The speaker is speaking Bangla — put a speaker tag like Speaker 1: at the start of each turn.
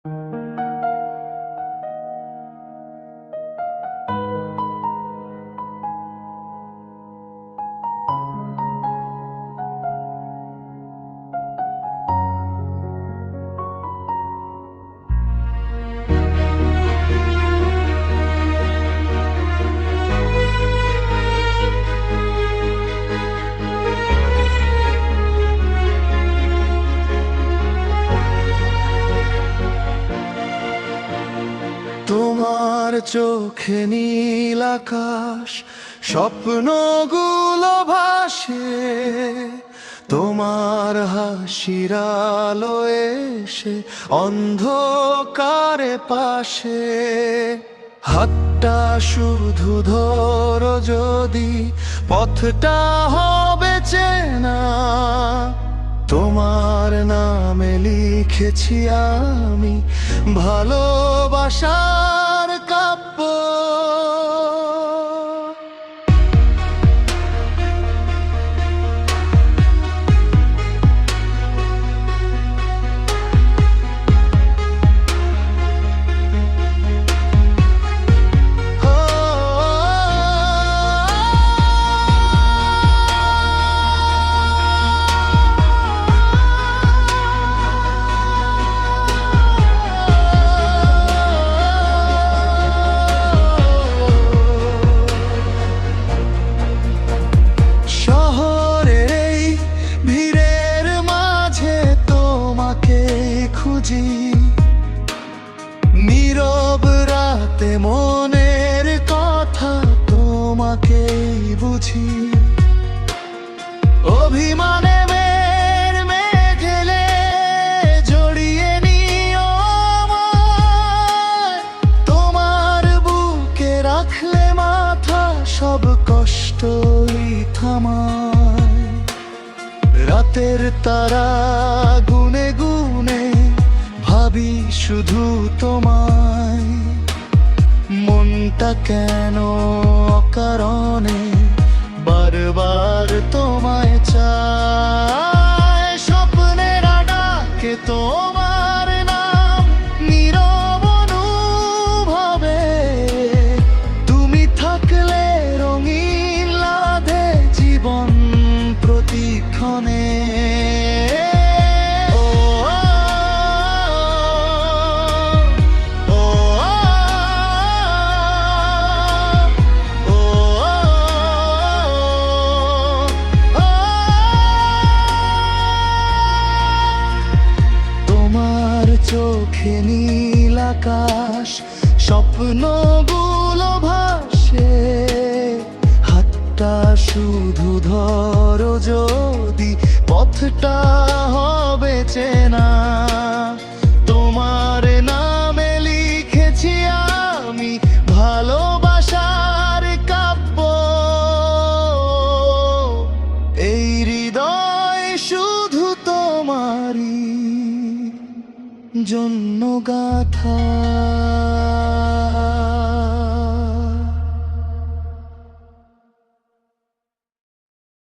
Speaker 1: তোমার চোখে নীল আকাশ, স্বপ্নগুলো ভাসে, তোমার হাসির আলো এসে অন্ধকারে পাশে। হাতটা শুধু ধরো যদি, পথটা হবে চেনা। তোমার নামে লিখেছি আমি ভালোবাসার কাব্য। নীরব রাতে মনের কথা তোমাকেই বুঝি। অভিমানে মেঘেলে জড়িয়ে নিও আমায়। তোমার বুকে রাখলে মাথা সব কষ্টই থামায়। রাতের তারা গুনে গুনে ভাবি শুধু তোমায়। মনটা কেন অকারণে বারবার তোমায় চায়। স্বপ্নের ডাকে তোমার নাম নীরব অনুভবে। তুমি থাকলে রঙিন লাগে জীবন প্রতিক্ষণে। চোখে নীল আকাশ, স্বপ্নগুলো ভাসে। হাতটা শুধু ধরো যদি, পথটা হবে চেনা। তোমার নামে লিখেছি আমি ভালোবাসার কাব্য। এই হৃদয় শুধু তোমারই জন্য গাথা।